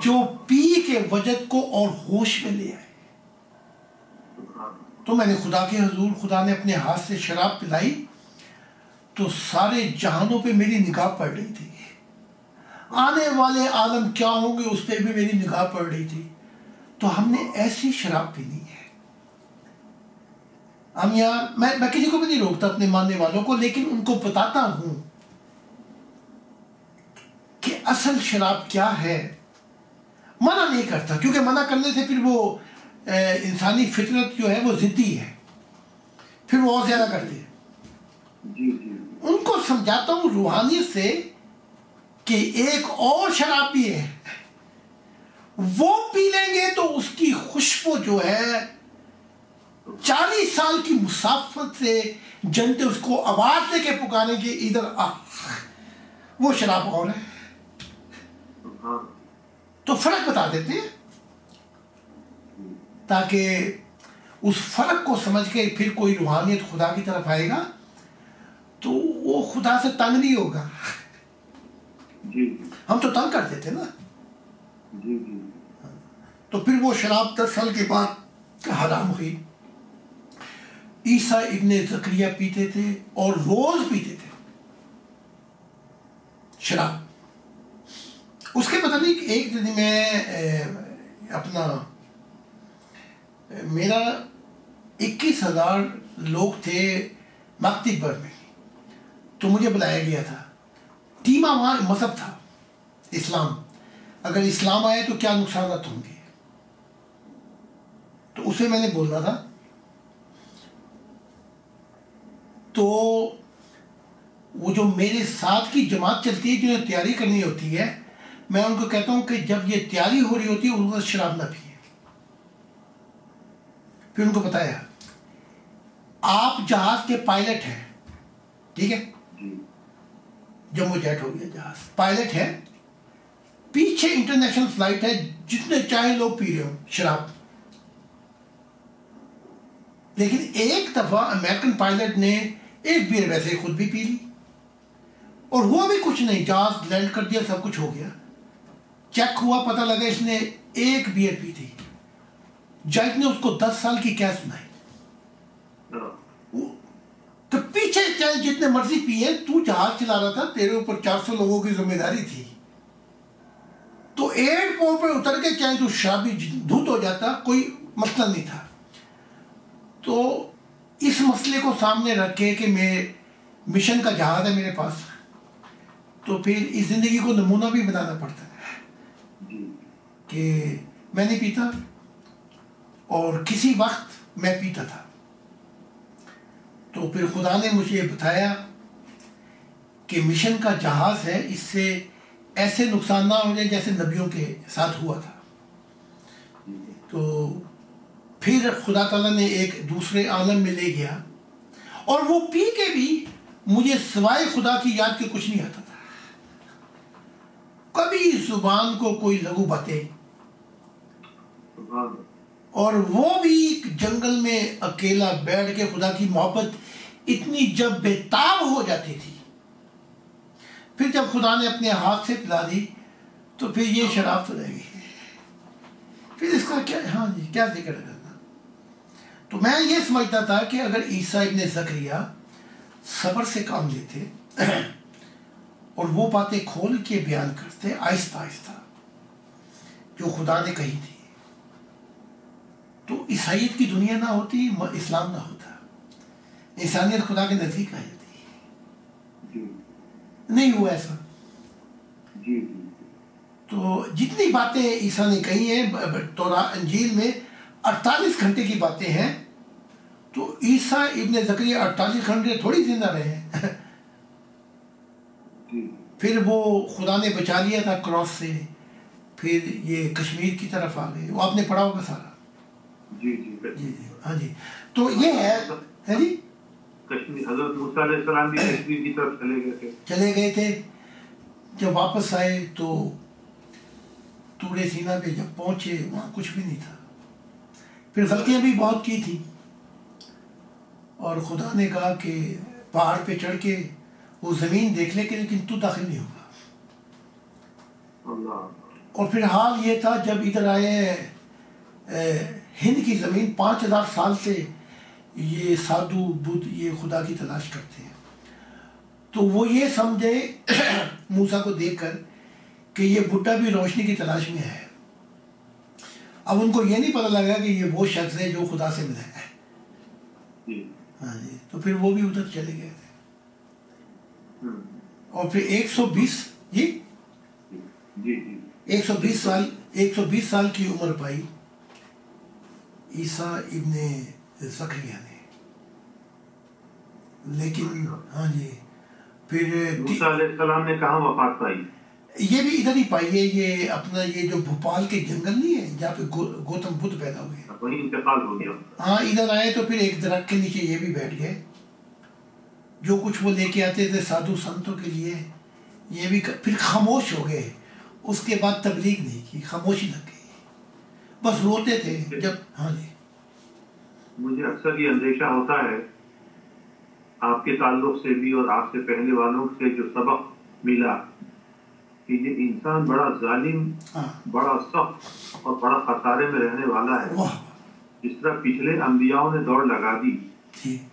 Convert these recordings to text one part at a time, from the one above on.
جو پی کے وجد کو اور ہوش میں لے آئے. تو میں نے خدا کے حضور، خدا نے اپنے ہاتھ سے شراب پلائی تو سارے جہانوں پہ میری نگاہ پڑ رہی تھی، آنے والے عالم کیا ہوں گے اس پہ بھی میری نگاہ پڑ رہی تھی. تو ہم نے ایسی شراب پینی ہے. ہم یہاں میں کسی کو بھی نہیں روکتا اپنے ماننے والوں کو، لیکن ان کو بتاتا ہوں کہ اصل شراب کیا ہے. منع نہیں کرتا، کیونکہ منع کرنے سے پھر وہ انسانی فطرت جو ہے وہ ضدی ہے، پھر وہ اور زیادہ کرتے ہیں. ان کو سمجھاتا ہوں روحانیت سے کہ ایک اور شراب بھی ہے، وہ پی لیں گے تو اس کی خوشبو جو ہے 40 سال کی مسافت سے جنتے اس کو آواز دے کے پکاریں گے ادھر آ. وہ شراب اور ہے. تو فرق بتا دیتے ہیں تاکہ اس فرق کو سمجھ کے پھر کوئی روحانیت خدا کی طرف آئے گا تو وہ خدا سے تنگ نہیں ہوگا. ہم تو تنگ کرتے تھے نا. تو پھر وہ شراب 10 سال کے بعد حرام ہوئی. عیسیٰ ابن زکریا پیتے تھے اور روز پیتے تھے شراب. اس کے مطابق ایک دن میں اپنا میرا 21,000 لوگ تھے مکتبر میں، تو مجھے بلایا گیا تھا. تیمہ وہاں مذہب تھا اسلام. اگر اسلام آئے تو کیا نقصانات ہوں گے، تو اسے میں نے بولنا تھا. تو وہ جو میرے ساتھ کی جماعت چلتی ہے جنہیں تیاری کرنی ہوتی ہے، میں ان کو کہتا ہوں کہ جب یہ تیاری ہو رہی ہوتی ہے اس وقت شراب نہ پیے. پھر ان کو بتایا آپ جہاز کے پائلٹ ہیں، ٹھیک ہے، جمبو جیٹ ہو گیا جہاز، پائلٹ ہے، پیچھے انٹرنیشنل فلائٹ ہے، جتنے چاہے لوگ پی رہے ہوں شراب. لیکن ایک دفعہ امریکن پائلٹ نے ایک بیئر ویسے خود بھی پی لی اور ہوا بھی کچھ نہیں، جہاز لینڈ کر دیا، سب کچھ ہو گیا. چیک ہوا، پتہ لگا اس نے ایک بیئر پی تھی. جج نے اس کو 10 سال کی قید سنائی. تو پیچھے چاہے جتنے مرضی پیے، تو جہاز چلا رہا تھا، تیرے اوپر 400 لوگوں کی ذمہ داری تھی. تو ایئرپورٹ پہ اتر کے چاہے تو شرابی دھوت ہو جاتا، کوئی مسئلہ نہیں تھا. تو اس مسئلے کو سامنے رکھ کے کہ میں مشن کا جہاز ہے میرے پاس، تو پھر اس زندگی کو نمونہ بھی بنانا پڑتا ہے کہ میں نہیں پیتا اور کسی وقت میں پیتا تھا. تو پھر خدا نے مجھے یہ بتایا کہ مشن کا جہاز ہے، اس سے ایسے نقصان نہ ہو جائے جیسے نبیوں کے ساتھ ہوا تھا. تو پھر خدا تعالیٰ نے ایک دوسرے عالم میں لے گیا اور وہ پی کے بھی مجھے سوائے خدا کی یاد کے کچھ نہیں آتا تھا. کبھی زبان کو کوئی لغو باتیں، اور وہ بھی جنگل میں اکیلا بیٹھ کے خدا کی محبت اتنی جب بےتاب ہو جاتی تھی. پھر جب خدا نے اپنے ہاتھ سے پلا دی تو پھر یہ شراب تو رہ گئی. پھر اس کا کیا، ہاں جی، کیا ذکر کرنا. تو میں یہ سمجھتا تھا کہ اگر عیسیٰ ابن زکریا صبر سے کام لیتے اور وہ باتیں کھول کے بیان کرتے آہستہ آہستہ جو خدا نے کہی تھی، تو عیسائیت کی دنیا نہ ہوتی، اسلام نہ ہوتا، انسانیت خدا کے نزدیک آ جاتی. نہیں ہوا ایسا. تو جتنی باتیں عیسیٰ نے کہی ہیں تورات انجیل میں 48 گھنٹے کی باتیں ہیں، تو عیسیٰ ابن زکریا 48 گھنٹے تھوڑی زندہ رہے ہیں. پھر وہ خدا نے بچا لیا تھا کراس سے، پھر یہ کشمیر کی طرف آ گئے. وہ آپ نے پڑھا ہوگا سارا. جی ہاں جی. تو یہ ہے جی، حضرت موسیٰ علیہ السلام بھی کشمیر کی طرف چلے گئے تھے. جب واپس آئے تو طور سینا پہ جب پہنچے وہاں کچھ بھی نہیں تھا. پھر غلطیاں بھی بہت کی تھی اور خدا نے کہا کہ پہاڑ پہ چڑھ کے وہ زمین دیکھ لے کے لیکن تو داخل نہیں ہوگا. اور پھر حال یہ تھا جب ادھر آئے ہند کی زمین 5000 سال سے یہ سادھو بدھ یہ خدا کی تلاش کرتے ہیں، تو وہ یہ سمجھے موسیٰ کو دیکھ کر کہ یہ بڈھا بھی روشنی کی تلاش میں ہے. اب ان کو یہ نہیں پتہ لگا کہ یہ وہ شخص ہے جو خدا سے ملا ہے. ہاں جی، تو پھر وہ بھی ادھر چلے گئے تھے. اور پھر 120 جی 120 سال کی عمر پائی عیسیٰ ابن زکریا نے. لیکن ہاں جی پھر موسیٰ علیہ السلام نے کہاں وفات پائی؟ یہ بھی ادھر ہی پائی ہے. یہ اپنا یہ جو بھوپال کے جنگل نہیں ہے جہاں پہ گوتم بدھ پیدا ہوئے، وہیں انتقال ہو گیا. ہاں ادھر آئے تو پھر ایک درخت کے نیچے یہ بھی بیٹھ گئے. جو کچھ وہ لے کے آتے تھے سادھو سنتوں کے لیے یہ بھی پھر خاموش ہو گئے. اس کے بعد تبلیغ نہیں کی، خاموشی لگ گئی، بس روتے تھے جب. ہاں جی مجھے اکثر یہ اندیشہ ہوتا ہے آپ کے تعلق سے بھی اور آپ سے پہلے والوں سے جو سبق ملا کہ یہ انسان بڑا ظالم، بڑا سخت اور بڑا خسارے میں رہنے والا ہے. جس طرح پچھلے انبیاؤں نے دوڑ لگا دی،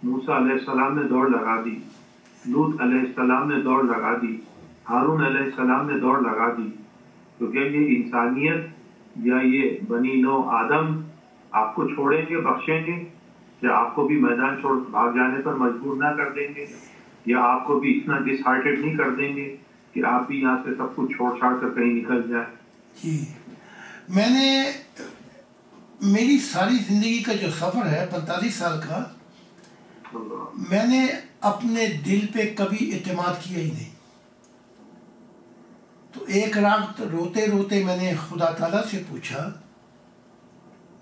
موسیٰ علیہ السلام نے دوڑ لگا دی، لوط علیہ السلام نے دوڑ لگا دی، ہارون علیہ السلام نے دوڑ لگا دی، تو کیا یہ انسانیت یا یہ بنی نوع آدم آپ کو چھوڑیں گے، بخشیں گے، یا آپ کو بھی میدان چھوڑ بھاگ جانے پر مجبور نہ کر دیں گے، یا آپ کو بھی اتنا ڈس ہارٹیڈ نہیں کر دیں گے کہ آپ بھی یہاں سے سب کچھ چھوڑ چھاڑ کر کہیں نکل جائیں؟ جی میں نے میری ساری زندگی کا جو سفر ہے 45 سال کا، میں نے اپنے دل پہ کبھی اعتماد کیا ہی نہیں. تو ایک رات روتے روتے میں نے خدا تعالیٰ سے پوچھا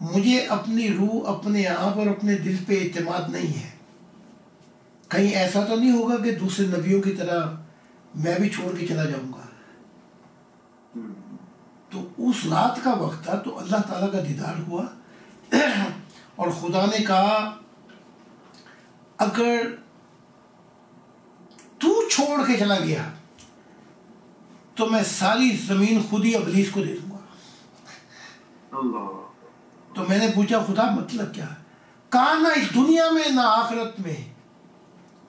مجھے اپنی روح، اپنے آپ اور اپنے دل پہ اعتماد نہیں ہے، کہیں ایسا تو نہیں ہوگا کہ دوسرے نبیوں کی طرح میں بھی چھوڑ کے چلا جاؤں گا. تو اس رات کا وقت تھا تو اللہ تعالیٰ کا دیدار ہوا اور خدا نے کہا اگر تو چھوڑ کے چلا گیا تو میں ساری زمین خود ہی ابلیس کو دے دوں گا. تو میں نے پوچھا خدا مطلب کیا؟ کہا نہ اس دنیا میں نہ آخرت میں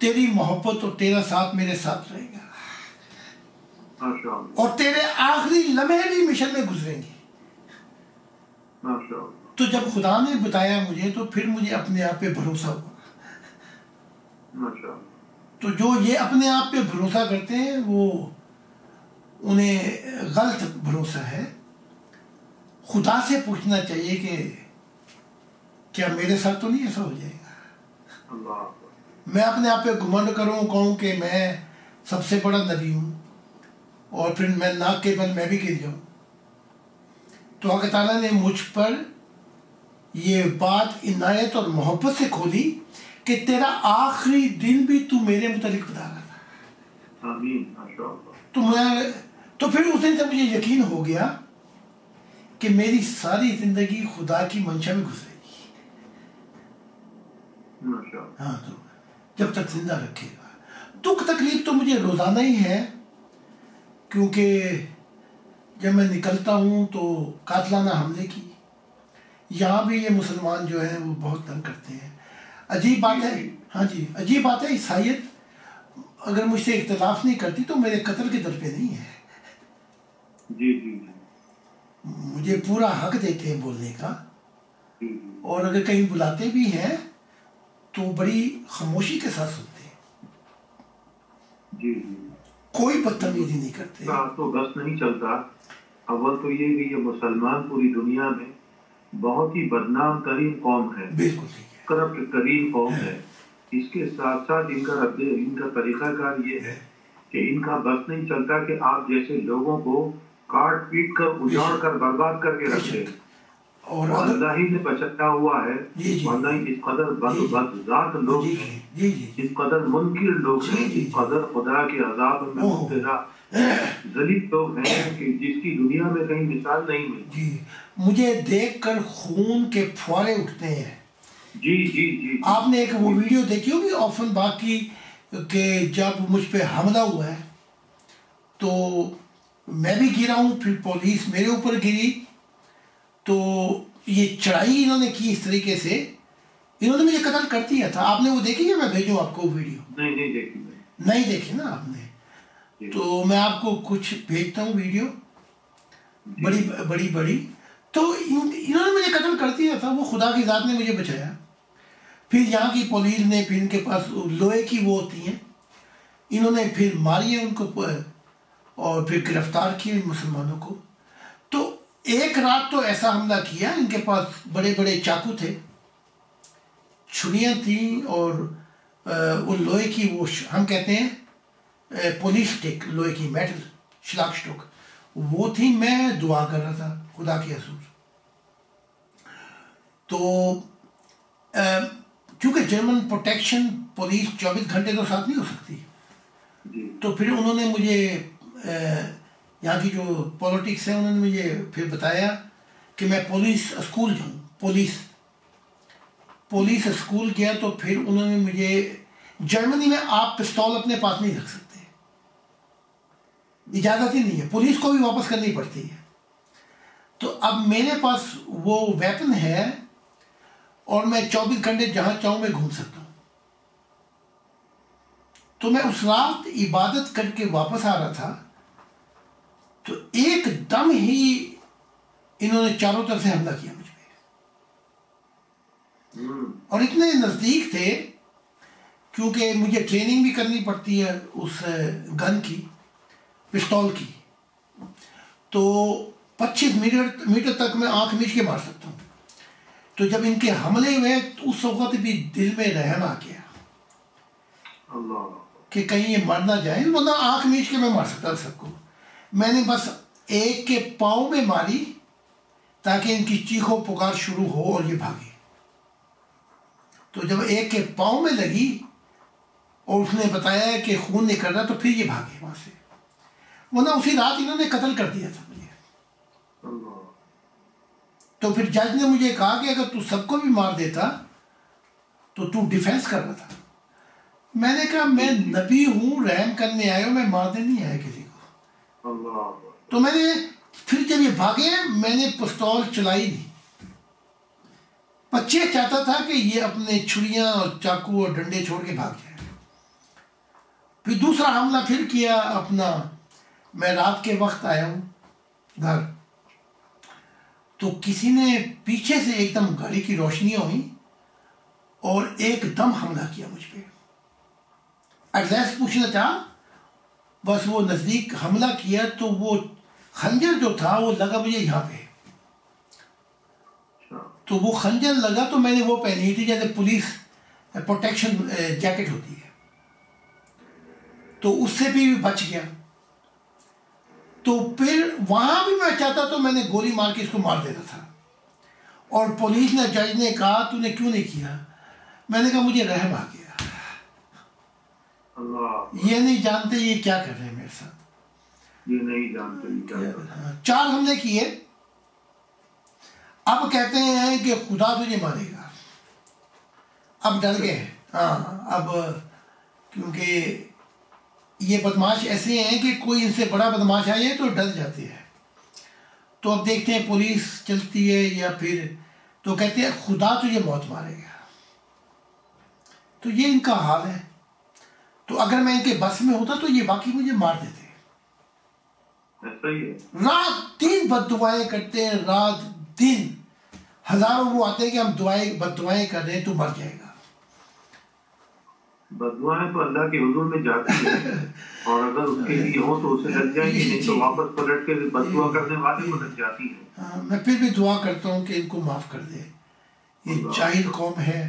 تیری محبت اور تیرا ساتھ میرے ساتھ رہے گا، اور تیرے آخری لمحے بھی مشن میں گزریں گے. تو جب خدا نے بتایا مجھے تو پھر مجھے اپنے آپ پہ بھروسہ ہوا. تو جو یہ اپنے آپ پہ بھروسہ کرتے ہیں وہ انہیں غلط بھروسہ ہے. خدا سے پوچھنا چاہیے کہ کیا میرے ساتھ تو نہیں ایسا ہو جائے گا. میں اپنے آپ پہ گھمنڈ کروں، کہوں کہ میں سب سے بڑا نبی ہوں اور پھر میں ناک کے بل میں بھی گر جاؤں. تو اللہ تعالیٰ نے مجھ پر یہ بات عنایت اور محبت سے کھولی کہ تیرا آخری دن بھی تو میرے متعلق بتا رہا تھا. تو پھر اس دن سے مجھے یقین ہو گیا کہ میری ساری زندگی خدا کی منشا میں گزرے گی. ہاں تو جب تک زندہ رکھے گا. دکھ تکلیف تو مجھے روزانہ ہی ہے، کیونکہ جب میں نکلتا ہوں تو قاتلانہ حملے کی یہاں بھی یہ مسلمان جو ہیں وہ بہت تنگ کرتے ہیں. عجیب بات ہے، ہاں جی عجیب بات ہے، عیسائیت اگر مجھ سے اختلاف نہیں کرتی تو میرے قتل کے در پہ نہیں ہے. مجھے پورا حق دیتے ہیں بولنے کا، اور اگر کہیں بلاتے بھی ہیں تو بڑی خاموشی کے ساتھ سنتے ہیں. کوئی بدتمیزی نہیں کرتے. تو بس نہیں چلتا. اول تو یہ کہ یہ مسلمان پوری دنیا میں بہت ہی بدنام ترین قوم ہے، بالکل کرپٹ ترین قوم ہے. اس کے ساتھ ساتھ ان کا طریقہ کار یہ ہے کہ ان کا بس نہیں چلتا کہ آپ جیسے لوگوں کو کاٹ پیٹ کر اجاڑ کر برباد کر کے رکھتے ہیں. اور اللہ ہی نے بچایا ہوا ہے. ورنہ اس قدر بدذات لوگ ہیں، اس قدر منکر لوگ ہیں، اس قدر خدا کے عذاب میں مبتلا ذلیل لوگ ہیں کہ جس کی دنیا میں کہیں مثال نہیں ملتی. مجھے دیکھ کر خون کے پھوارے اٹھتے ہیں. جی آپ نے ایک وہ ویڈیو دیکھی ہوگی آفن باغ کی کہ جب مجھ پہ حملہ ہوا ہے تو میں بھی گرا ہوں، پھر پولیس میرے اوپر گری. تو یہ چڑھائی انہوں نے کی اس طریقے سے، انہوں نے مجھے قتل کر دیا تھا. آپ نے وہ دیکھی ہے؟ میں بھیجوں آپ کو ویڈیو. نہیں دیکھی. نہیں دیکھی نا آپ نے؟ تو میں آپ کو کچھ بھیجتا ہوں ویڈیو، بڑی. تو انہوں نے مجھے قتل کر دیا تھا. وہ خدا کی ذات نے مجھے بچایا. پھر یہاں کی پولیس نے، پھر ان کے پاس لوہے کی وہ ہوتی ہیں، انہوں نے پھر ماری ہے ان کو اور پھر گرفتار کیے مسلمانوں کو. تو ایک رات تو ایسا حملہ کیا، ان کے پاس بڑے بڑے چاقو تھے، چھریاں تھیں، اور وہ لوہے کی وہ ہم کہتے ہیں پولیس اسٹک، لوہے کی میٹل شلاک اسٹک وہ تھی. میں دعا کر رہا تھا خدا کے حضور. تو کیونکہ جرمن پروٹیکشن پولیس 24 گھنٹے تو ساتھ نہیں ہو سکتی، تو پھر انہوں نے مجھے یہاں کی جو پولیٹکس ہے انہوں نے مجھے پھر بتایا کہ میں پولیس اسکول جاؤں. پولیس اسکول گیا تو پھر انہوں نے مجھے، جرمنی میں آپ پستول اپنے پاس نہیں رکھ سکتے، اجازت ہی نہیں ہے، پولیس کو بھی واپس کرنی پڑتی ہے. تو اب میرے پاس وہ ویپن ہے اور میں 24 گھنٹے جہاں چاہوں میں گھوم سکتا ہوں. تو میں اس رات عبادت کر کے واپس آ رہا تھا، تو ایک دم ہی انہوں نے چاروں طرف سے حملہ کیا مجھ پہ، اور اتنے نزدیک تھے کیونکہ مجھے ٹریننگ بھی کرنی پڑتی ہے اس گن کی، پستول کی. تو 25 میٹر تک میں آنکھ میچ کے مار سکتا ہوں. تو جب ان کے حملے ہوئے تو اس وقت بھی دل میں رحم آ گیا کہ کہیں یہ مر نہ جائیں، ورنہ آنکھ میچ کے میں مار سکتا سب کو. میں نے بس ایک کے پاؤں میں ماری تاکہ ان کی چیخ و پکار شروع ہو اور یہ بھاگے. تو جب ایک کے پاؤں میں لگی اور اس نے بتایا کہ خون نکل رہا، تو پھر یہ بھاگے وہاں سے، ورنہ اسی رات انہوں نے قتل کر دیا تھا مجھے. تو پھر جج نے مجھے کہا کہ اگر تو سب کو بھی مار دیتا تو ڈیفینس کر رہا تھا. میں نے کہا میں نبی ہوں، رحم کرنے آئے ہوں، میں مارنے نہیں آیا کسی کو. تو میں نے پھر جب یہ بھاگے میں نے پستول چلائی نہیں. بچے چاہتا تھا کہ یہ اپنے چھریاں اور چاقو اور ڈنڈے چھوڑ کے بھاگ جائے. پھر دوسرا حملہ پھر کیا اپنا. میں رات کے وقت آیا ہوں گھر، تو کسی نے پیچھے سے ایک دم گاڑی کی روشنیاں ہوئی اور ایک دم حملہ کیا مجھ پہ. ایڈریس پوچھنا چاہا، بس وہ نزدیک حملہ کیا تو وہ خنجر جو تھا وہ لگا مجھے یہاں پہ. تو وہ خنجر لگا تو میں نے وہ پہنی تھی جیسے پولیس پروٹیکشن جیکٹ ہوتی ہے، تو اس سے بھی بچ گیا. تو پھر وہاں بھی میں چاہتا تو میں نے گولی مار کے اس کو مار دینا تھا. اور پولیس نے، جج نے کہا تو نے کیوں نہیں کیا؟ میں نے کہا مجھے رحم آ گیا، یہ نہیں جانتے یہ کیا کر رہے ہیں میرے ساتھ، یہ نہیں جانتے. 4 حملے کیے. اب کہتے ہیں کہ خدا تجھے مارے گا. اب ڈر گئے. اب کیونکہ یہ بدماش ایسے ہیں کہ کوئی ان سے بڑا بدماش آئے تو ڈر جاتے ہیں. تو اب دیکھتے ہیں پولیس چلتی ہے یا پھر تو کہتے ہیں خدا تجھے موت مارے گا. تو یہ ان کا حال ہے. تو اگر میں ان کے بس میں ہوتا تو یہ واقعی مجھے مار دیتے. رات دن بد دعائیں کرتے ہیں، رات دن ہزاروں وہ آتے ہیں کہ ہم بد دعائیں کر رہے ہیں تو مر جائے گا. بددعائیں تو اللہ کے حضور میں جاتی ہیں، اور اگر اس کے لیے ہو تو اسے لگ جائیں گی، نہیں تو واپس پلٹ کے بددعا کرنے والے کو لگ جاتی ہیں. میں پھر بھی دعا کرتا ہوں کہ ان کو معاف کر دے. یہ جاہل قوم ہے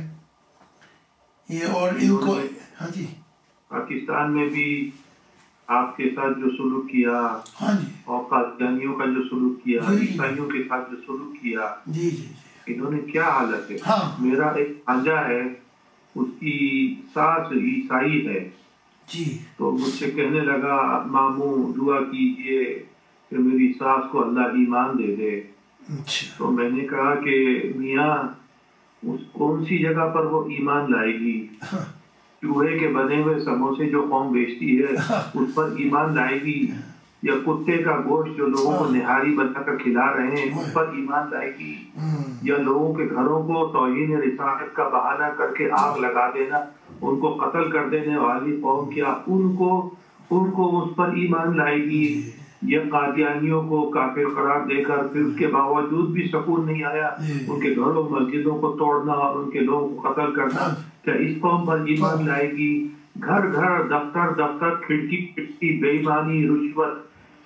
یہ، اور ان کو. ہاں جی. پاکستان میں بھی آپ کے ساتھ جو سلوک کیا، ہاں جی، اور قادیانیوں کا جو سلوک کیا، عیسائیوں کے ساتھ جو سلوک کیا، جی جی انہوں نے کیا حالت ہے. میرا ایک بھانجا ہے، اس کی ساس عیسائی ہے جی. تو مجھ سے کہنے لگا ماموں دعا کیجئے کہ میری ساس کو اللہ ایمان دے دے. تو میں نے کہا کہ میاں اس کون سی جگہ پر وہ ایمان لائے گی؟ چوہے کے بنے ہوئے سموسے جو قوم بیچتی ہے اس پر ایمان لائے گی؟ یا کتے کا گوشت جو لوگوں کو نہاری بنا کر کھلا رہے ہیں اس پر ایمان لائے گی، یا لوگوں کے گھروں کو توہین رسالت کا بہانہ کر کے آگ لگا دینا، ان کو قتل کر دینے والی قوم کیا ان کو اس پر ایمان لائے گی، یا قادیانیوں کو کافر قرار دے کر پھر اس کے باوجود بھی سکون نہیں آیا، ان کے گھروں مسجدوں کو توڑنا اور ان کے لوگوں کو قتل کرنا، کیا اس قوم پر ایمان لائے گی؟ گھر گھر دفتر دفتر کھڑکی کھڑکی بے ایمانی، رشوت،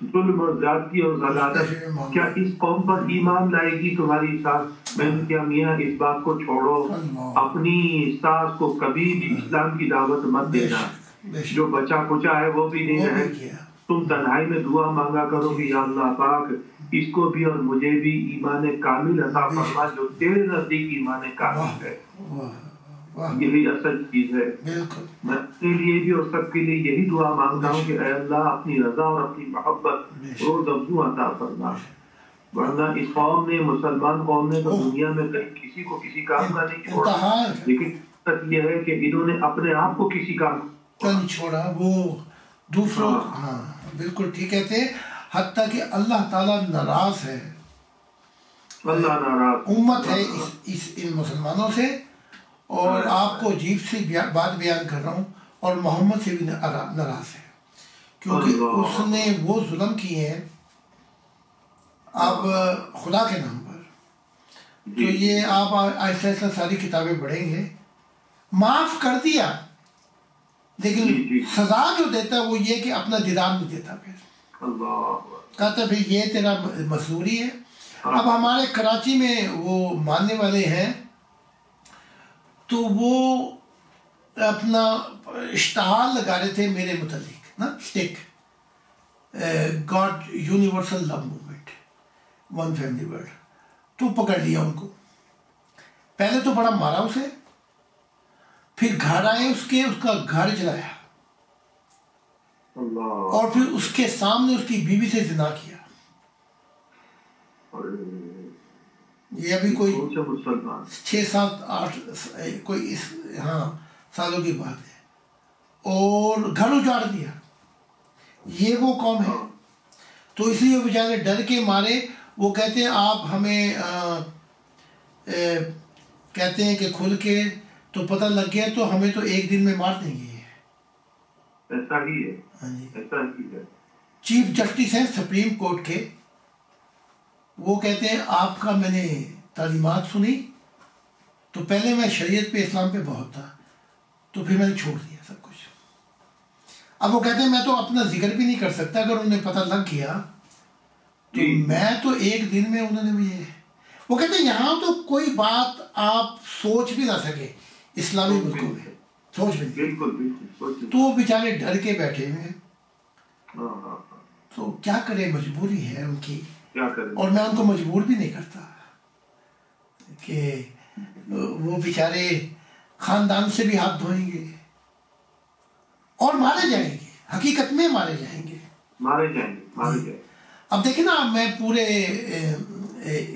ظلم اور زیادتی اور ضلالت، کیا اس قوم پر ایمان لائے گی تمہاری ساس؟ میں نے کیا میاں اس بات کو چھوڑو، اپنی ساس کو کبھی بھی اسلام کی دعوت مت دینا، جو بچا کچا ہے وہ بھی نہیں رہے، تم تنہائی میں دعا مانگا کرو کہ یا اللہ پاک اس کو بھی اور مجھے بھی ایمان کامل عطا فرما جو تیرے نزدیک ایمان کامل ہے۔ یہی اصل چیز ہے۔ میں اپنے لیے بھی اور سب کے لیے یہی دعا مانگتا ہوں کہ اے اللہ اپنی رضا اور اپنی محبت روز افزوں عطا فرما، ورنہ اس قوم نے، مسلمان قوم نے تو دنیا میں کہیں کسی کو کسی کام کا نہیں چھوڑا، لیکن سچ یہ ہے کہ انہوں نے اپنے آپ کو کسی کام کا نہیں چھوڑا، وہ دوسروں، ہاں بالکل ٹھیک کہتے ہیں، حتیٰ کہ اللہ تعالیٰ ناراض ہے، اللہ ناراض امت ہے ان مسلمانوں سے، اور آپ کو عجیب سی بات بیان کر رہا ہوں، اور محمد سے بھی ناراض ہے، کیونکہ اس نے وہ ظلم کیے ہیں اب خدا کے نام پر۔ تو یہ آپ ایسا ایسا ساری کتابیں پڑھیں گے، معاف کر دیا لیکن سزا جو دیتا ہے وہ یہ کہ اپنا دیدار نہیں دیتا، پھر کہتا پھر یہ تیرا مزدوری ہے۔ اب ہمارے کراچی میں وہ ماننے والے ہیں تو وہ اپنا اشتہار لگا رہے تھے میرے متعلق نا، اسٹک گاڈ یونیورسل لو موومنٹ، ون فیملی ورلڈ، تو پکڑ لیا ان کو، پہلے تو بڑا مارا اسے، پھر گھر آئے اس کا گھر جلایا، اور پھر اس کے سامنے اس کی بیوی سے زنا کیا۔ یہ ابھی کوئی 6 7 8 کوئی سالوں کی بات ہے، اور گھر اجاڑ دیا۔ یہ وہ قوم ہے، تو اس لیے وہ بیچارے ڈر کے مارے وہ کہتے ہیں آپ ہمیں کہتے ہیں کہ کھل کے تو پتہ لگ گیا تو ہمیں تو ایک دن میں مار دیں گے۔ ایسا ہی ہے، ہاں جی، ایسا ہی ہے۔ چیف جسٹس ہیں سپریم کورٹ کے، وہ کہتے ہیں آپ کا میں نے تعلیمات سنی تو پہلے میں شریعت پہ اسلام پہ بہت تھا، تو پھر میں نے چھوڑ دیا سب کچھ۔ اب وہ کہتے ہیں میں تو اپنا ذکر بھی نہیں کر سکتا، اگر انہیں پتہ لگ گیا تو میں تو ایک دن میں انہوں نے مجھے، وہ کہتے ہیں یہاں تو کوئی بات آپ سوچ بھی نہ سکے اسلامی ملکوں میں، سوچ بھی نہیں، تو وہ بیچارے ڈر کے بیٹھے ہوئے ہیں۔ تو کیا کرے، مجبوری ہے ان کی، اور میں ان کو مجبور بھی نہیں کرتا کہ وہ بیچارے خاندان سے بھی ہاتھ دھوئیں گے اور مارے جائیں گے، حقیقت میں مارے جائیں گے۔ اب دیکھیں نا، میں پورے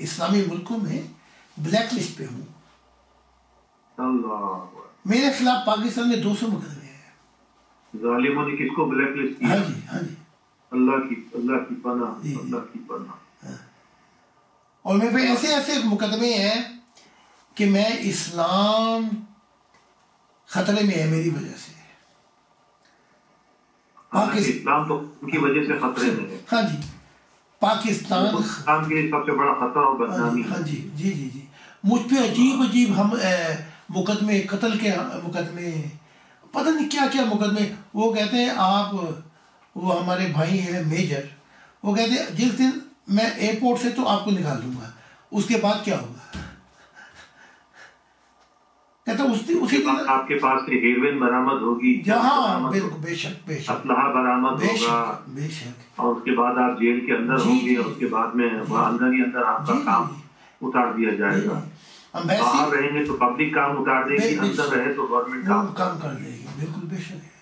اسلامی ملکوں میں بلیک لسٹ پہ ہوں، میرے خلاف پاکستان میں 200 مقدمے ہیں۔ ظالموں نے کس کو بلیک لسٹ کیا؟ ہاں جی، ہاں جی، اللہ کی پناہ، اللہ کی پناہ۔ اور میرے پہ ایسے ایسے مقدمے ہیں کہ میں اسلام خطرے میں ہے میری وجہ سے، اسلام تو ان کی وجہ سے خطرے میں ہے۔ ہاں جی، پاکستان اسلام کے سب سے بڑا خطرہ اور بدنامی۔ ہاں جی، جی جی جی، مجھ پہ عجیب ہم مقدمے، قتل کے مقدمے، پتہ نہیں کیا کیا مقدمے۔ وہ کہتے ہیں آپ، وہ ہمارے بھائی ہیں میجر، وہ کہتے ہیں جس دن میں ایئرپورٹ سے تو آپ کو نکال دوں گا، اس کے بعد کیا ہوگا؟ کہتا اسی دن آپ کے پاس سے ہیروین برآمد ہوگی، جہاں بالکل بے شک اسلحہ برآمد ہوگا، بے شک، اور اس کے بعد آپ جیل کے اندر ہوں گے، اور اس کے بعد میں اندر ہی اندر آپ کا کام اتار دیا جائے گا۔ باہر رہیں گے تو پبلک کام اتار دے گی، اندر رہے تو گورنمنٹ کام کر دے گی، بالکل بے شک ہے۔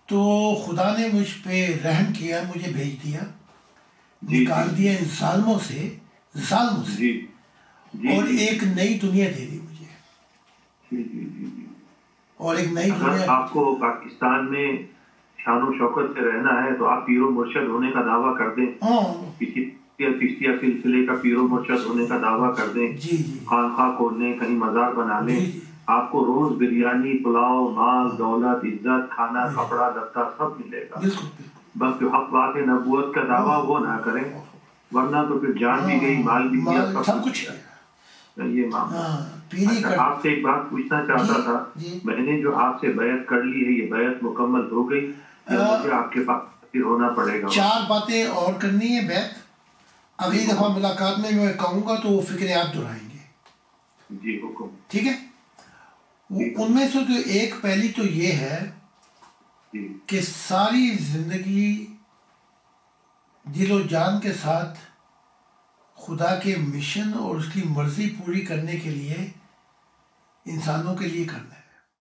تو خدا نے مجھ پہ رحم کیا، مجھے بھیج دیا، نکال دیا ان ظالموں سے، اور ایک نئی دنیا دے دی مجھے، اور ایک نئی دنیا۔ آپ کو پاکستان میں شان و شوکت سے رہنا ہے تو آپ پیر و مرشد ہونے کا دعویٰ کر دیں، کسی چشتیہ سلسلے کا پیر و مرشد ہونے کا دعویٰ کر دیں، خانقاہ کھول لیں، کہیں مزار بنا لیں، آپ کو روز بریانی، پلاؤ، مال، دولت، عزت، کھانا، کپڑا، لتا سب ملے گا، بس جو حق بات نبوت کا دعویٰ وہ نہ کریں، ورنہ تو پھر جان بھی گئی، مال بھی گیا، سب کچھ یہ معاملہ۔ آپ سے ایک بات پوچھنا چاہتا تھا، میں نے جو آپ سے بیعت کر لی ہے یہ بیعت مکمل ہو گئی یا مجھے آپ کے پاس حاضر ہونا پڑے گا؟ 4 باتیں اور کرنی ہے بیعت، اگلی دفعہ ملاقات میں کہوں گا تو وہ فکریں آپ دہرائیں گے۔ جی حکم۔ ٹھیک ہے، ان میں سے تو ایک پہلی تو یہ ہے کہ ساری زندگی دل و جان کے ساتھ خدا کے مشن اور اس کی مرضی پوری کرنے کے لیے انسانوں کے لیے کرنا ہے۔